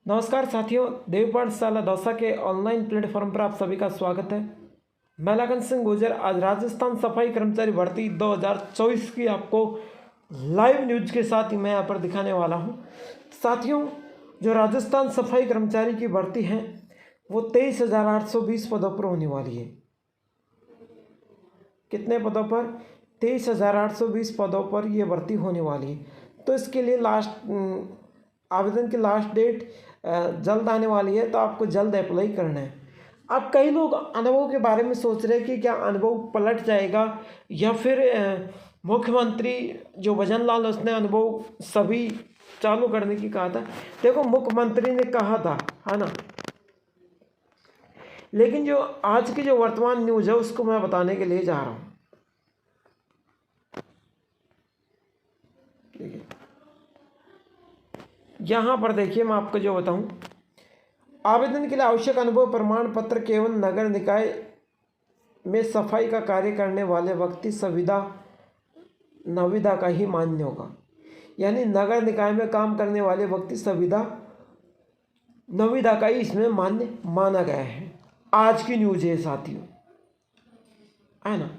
नमस्कार साथियों, देव पाठशाला दौसा के ऑनलाइन प्लेटफॉर्म पर आप सभी का स्वागत है। मैं लगन सिंह गुर्जर आज राजस्थान सफाई कर्मचारी भर्ती 2024 की आपको लाइव न्यूज के साथ ही मैं यहाँ पर दिखाने वाला हूँ। साथियों, जो राजस्थान सफाई कर्मचारी की भर्ती है वो 23,820 पदों पर होने वाली है। कितने पदों पर? 23,820 पदों पर यह भर्ती होने वाली है। तो इसके लिए आवेदन की लास्ट डेट जल्द आने वाली है, तो आपको जल्द अप्लाई करना है। अब कई लोग अनुभव के बारे में सोच रहे हैं कि क्या अनुभव पलट जाएगा या फिर मुख्यमंत्री जो भजन लाल उसने अनुभव सभी चालू करने की कहा था। देखो, मुख्यमंत्री ने कहा था, है ना, लेकिन जो आज की जो वर्तमान न्यूज़ है उसको मैं बताने के लिए जा रहा हूँ। यहाँ पर देखिए, मैं आपको जो बताऊँ, आवेदन के लिए आवश्यक अनुभव प्रमाण पत्र केवल नगर निकाय में सफाई का कार्य करने वाले व्यक्ति संविदा का ही मान्य होगा। यानी नगर निकाय में काम करने वाले व्यक्ति संविदा का ही इसमें मान्य माना गया है। आज की न्यूज है साथियों, है ना।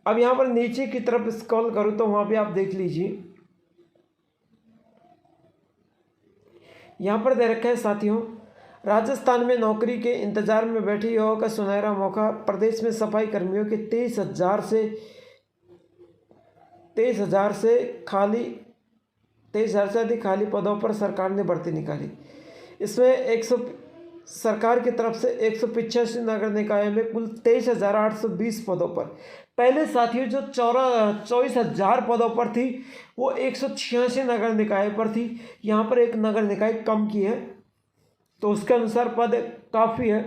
अब यहाँ पर नीचे की तरफ स्क्रॉल करूँ तो वहाँ पे आप देख लीजिए, यहाँ पर दे रखा है साथियों, राजस्थान में नौकरी के इंतजार में बैठे युवाओं का सुनहरा मौका। प्रदेश में सफाई कर्मियों के 23,000 से अधिक खाली पदों पर सरकार ने भर्ती निकाली। इसमें सरकार की तरफ से 185 नगर निकायों में कुल 23,820 पदों पर। पहले साथियों जो 24,000 पदों पर थी वो 186 नगर निकाय पर थी। यहाँ पर एक नगर निकाय कम की है, तो उसके अनुसार पद काफ़ी है।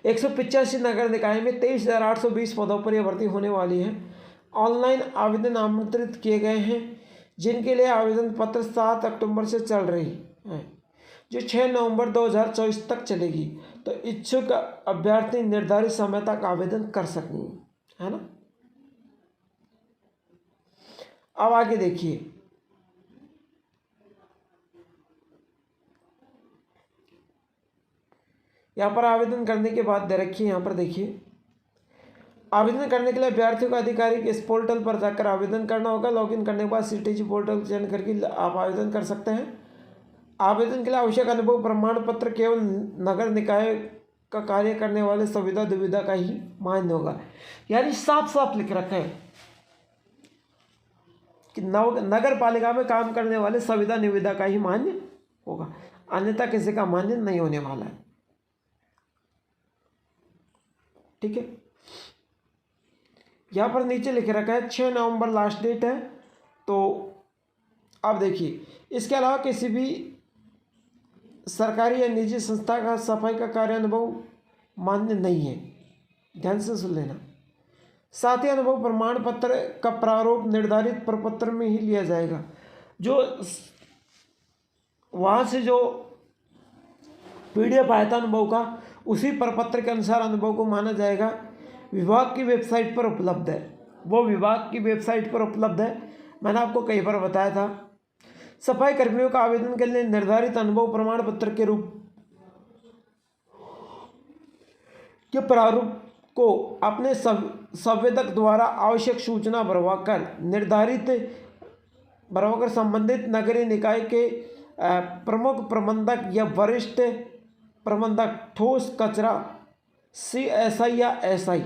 185 नगर निकाय में 23,820 पदों पर यह भर्ती होने वाली है। ऑनलाइन आवेदन आमंत्रित किए गए हैं, जिनके लिए आवेदन पत्र 7 अक्टूबर से चल रही है, जो 6 नवंबर 2024 तक चलेगी। तो इच्छुक अभ्यर्थी निर्धारित समय तक आवेदन कर सकेंगे, है ना। अब आगे देखिए, यहाँ पर आवेदन करने के बाद दे रखिए, यहाँ पर देखिए, आवेदन करने के लिए अभ्यर्थियों को आधिकारिक इस पोर्टल पर जाकर आवेदन करना होगा। लॉगिन करने के बाद सीटीजी पोर्टल चयन करके आप आवेदन कर सकते हैं। आवेदन के लिए आवश्यक अनुभव प्रमाण पत्र केवल नगर निकाय का कार्य करने वाले संविदा दुविधा का ही मान्य होगा। यानी साफ साफ लिख रखा है कि नगर पालिका में काम करने वाले संविदा निविदा का ही मान्य होगा, अन्यथा किसी का मान्य नहीं होने वाला है। ठीक है, यहाँ पर नीचे लिख रखा है 6 नवंबर लास्ट डेट है। तो अब देखिए, इसके अलावा किसी भी सरकारी या निजी संस्था का सफाई का कार्य अनुभव मान्य नहीं है, ध्यान से सुन लेना। साथ ही अनुभव प्रमाण पत्र का प्रारूप निर्धारित प्रपत्र में ही लिया जाएगा। जो वहाँ से जो PDF आया था अनुभव का, उसी प्रपत्र के अनुसार अनुभव को माना जाएगा। विभाग की वेबसाइट पर उपलब्ध है, वो विभाग की वेबसाइट पर उपलब्ध है। मैंने आपको कई बार बताया था। सफाई कर्मियों का आवेदन के लिए निर्धारित अनुभव प्रमाण पत्र के रूप के प्रारूप को अपने संवेदक द्वारा आवश्यक सूचना भरवाकर संबंधित नगरीय निकाय के प्रमुख प्रबंधक या वरिष्ठ प्रबंधक ठोस कचरा CSI या SI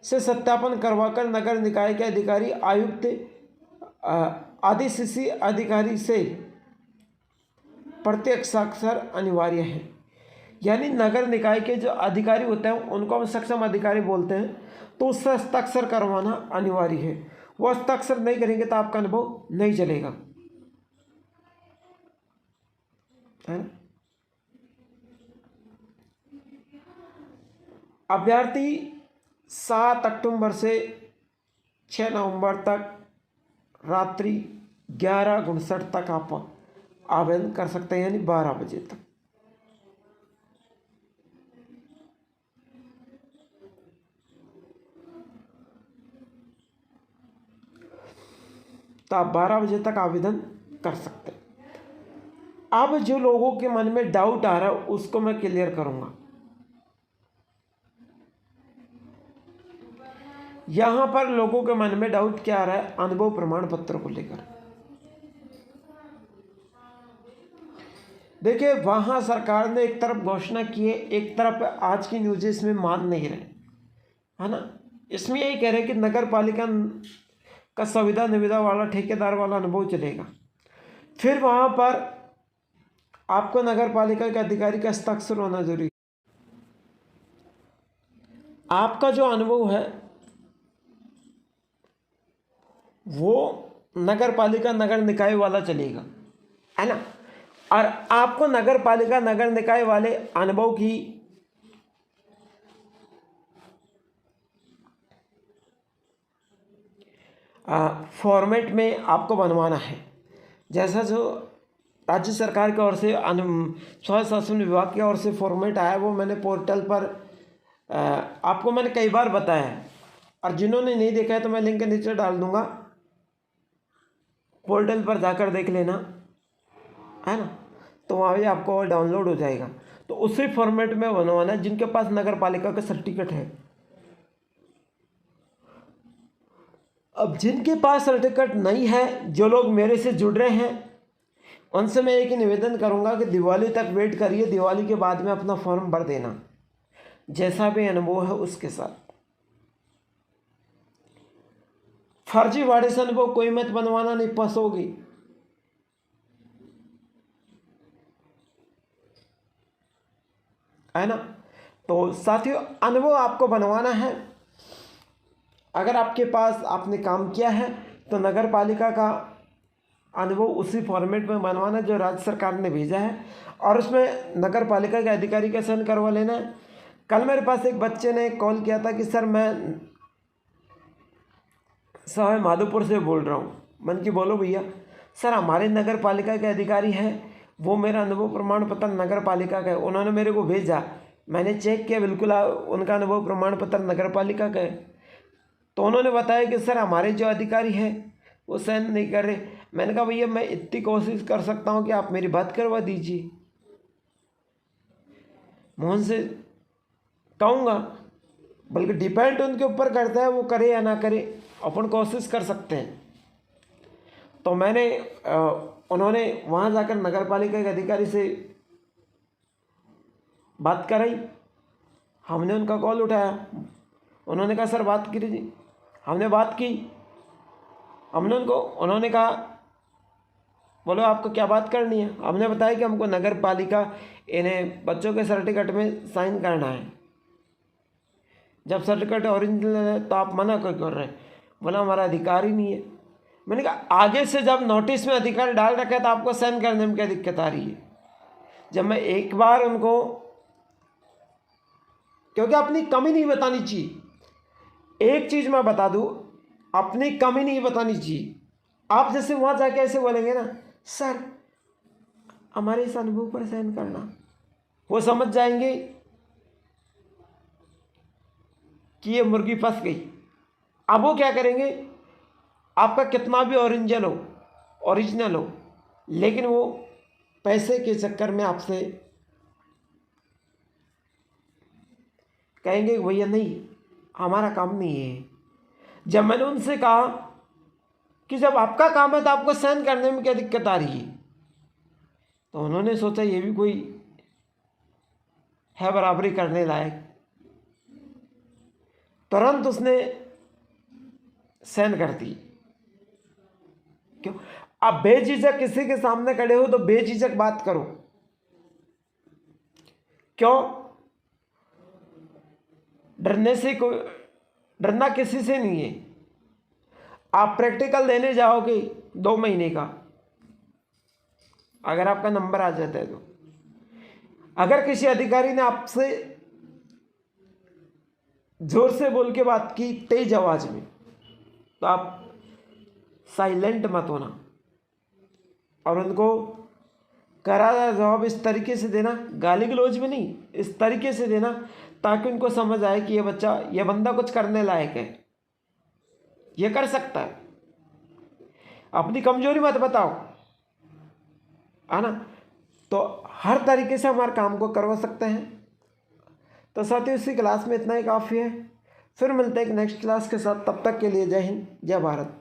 से सत्यापन करवाकर नगर निकाय के अधिकारी, आयुक्त आदि CC अधिकारी से प्रत्यक्ष हस्ताक्षर अनिवार्य है। यानी नगर निकाय के जो अधिकारी होते हैं उनको हम सक्षम अधिकारी बोलते हैं, तो उससे हस्ताक्षर करवाना अनिवार्य है। वो हस्ताक्षर नहीं करेंगे तो आपका अनुभव नहीं चलेगा, है ना। अभ्यर्थी 7 अक्टूबर से 6 नवंबर तक रात्रि 11:59 तक आप आवेदन कर सकते हैं, यानी 12 बजे तक। तो आप 12 बजे तक आवेदन कर सकते हैं। अब जो लोगों के मन में डाउट आ रहा है उसको मैं क्लियर करूंगा। यहां पर लोगों के मन में डाउट क्या आ रहा है, अनुभव प्रमाण पत्र को लेकर। देखिए, वहां सरकार ने एक तरफ घोषणा की है, एक तरफ आज की न्यूज इसमें मान नहीं रहे, है ना। इसमें यही कह रहे हैं कि नगर पालिका का सुविधा निविदा वाला ठेकेदार वाला अनुभव चलेगा। फिर वहां पर आपको नगर पालिका के अधिकारी का हस्ताक्षर होना जरूरी है। आपका जो अनुभव है वो नगर पालिका नगर निकाय वाला चलेगा, है ना। और आपको नगर पालिका नगर निकाय वाले अनुभव की फॉर्मेट में आपको बनवाना है। जैसा जो राज्य सरकार की ओर से स्वयं शासन विभाग की ओर से फॉर्मेट आया वो मैंने पोर्टल पर आपको मैंने कई बार बताया है, और जिन्होंने नहीं देखा है तो मैं लिंक नीचे डाल दूंगा, पोर्टल पर जाकर देख लेना, है ना। तो वहाँ भी आपको डाउनलोड हो जाएगा। तो उसी फॉर्मेट में बनवाना है जिनके पास नगर पालिका का सर्टिफिकेट है। अब जिनके पास सर्टिफिकेट नहीं है, जो लोग मेरे से जुड़ रहे हैं, उनसे मैं एक ही निवेदन करूंगा कि दिवाली तक वेट करिए, दिवाली के बाद में अपना फॉर्म भर देना, जैसा भी अनुभव है उसके साथ। फर्जीवाड़े से अनुभव कोई मत बनवाना, नहीं फंसोगी। है ना। तो साथियों, अनुभव आपको बनवाना है। अगर आपके पास आपने काम किया है तो नगर पालिका का अनुभव उसी फॉर्मेट में बनवाना जो राज्य सरकार ने भेजा है, और उसमें नगर पालिका के अधिकारी का साइन करवा लेना है। कल मेरे पास एक बच्चे ने कॉल किया था कि सर मैं सवाई माधोपुर से बोल रहा हूँ। मन की बोलो भैया। सर हमारे नगर पालिका के अधिकारी हैं, वो मेरा अनुभव प्रमाण पत्र नगर पालिका का है, उन्होंने मेरे को भेजा, मैंने चेक किया, बिल्कुल उनका अनुभव प्रमाण पत्र नगर पालिका का है। तो उन्होंने बताया कि सर हमारे जो अधिकारी हैं वो साइन नहीं कर रहे। मैंने कहा भैया मैं इतनी कोशिश कर सकता हूँ कि आप मेरी बात करवा दीजिए, मोहन से कहूँगा, बल्कि डिपेंड उनके ऊपर करता है वो करे या ना करे, अपन कोशिश कर सकते हैं। तो मैंने उन्होंने वहाँ जाकर नगर पालिका के अधिकारी से बात कराई, हमने उनका कॉल उठाया, उन्होंने कहा सर बात कीजिए। हमने बात की, हमने उन्होंने कहा बोलो आपको क्या बात करनी है। हमने बताया कि हमको नगर पालिका इन्हें बच्चों के सर्टिफिकेट में साइन करना है। जब सर्टिफिकेट ओरिजिनल है तो आप मना क्यों कर रहे हैं? बोला हमारा अधिकार ही नहीं है। मैंने कहा आगे से जब नोटिस में अधिकार डाल रखा है तो आपको साइन करने में क्या दिक्कत आ रही है? जब मैं एक बार उनको, क्योंकि अपनी कमी नहीं बतानी चाहिए। एक चीज़ मैं बता दूं, अपनी कमी नहीं बतानी चाहिए। आप जैसे वहाँ जाके ऐसे बोलेंगे ना, सर हमारे इस अनुभव पर साइन करना, वो समझ जाएंगे कि ये मुर्गी फंस गई। अब वो क्या करेंगे, आपका कितना भी ओरिजिनल हो, लेकिन वो पैसे के चक्कर में आपसे कहेंगे भैया नहीं हमारा काम नहीं है। जब मैंने उनसे कहा कि जब आपका काम है तो आपको साइन करने में क्या दिक्कत आ रही है, तो उन्होंने सोचा ये भी कोई है बराबरी करने लायक। तुरंत उसने साइन कर दी। क्यों? आप बेझिझक किसी के सामने खड़े हो तो बेझिझक बात करो। क्यों? डरना किसी से नहीं है। आप प्रैक्टिकल देने जाओगे 2 महीने का, अगर आपका नंबर आ जाता है तो, अगर किसी अधिकारी ने आपसे जोर से बोल के बात की तेज आवाज में, तो आप साइलेंट मत होना और उनको करारा जवाब इस तरीके से देना, गाली गलौज में नहीं, इस तरीके से देना ताकि उनको समझ आए कि ये बंदा कुछ करने लायक है, ये कर सकता है। अपनी कमजोरी मत बताओ, है ना। तो हर तरीके से हमारे काम को करवा सकते हैं। तो साथियों इसी क्लास में इतना ही काफ़ी है। फिर मिलते हैं एक नेक्स्ट क्लास के साथ, तब तक के लिए जय हिंद जय भारत।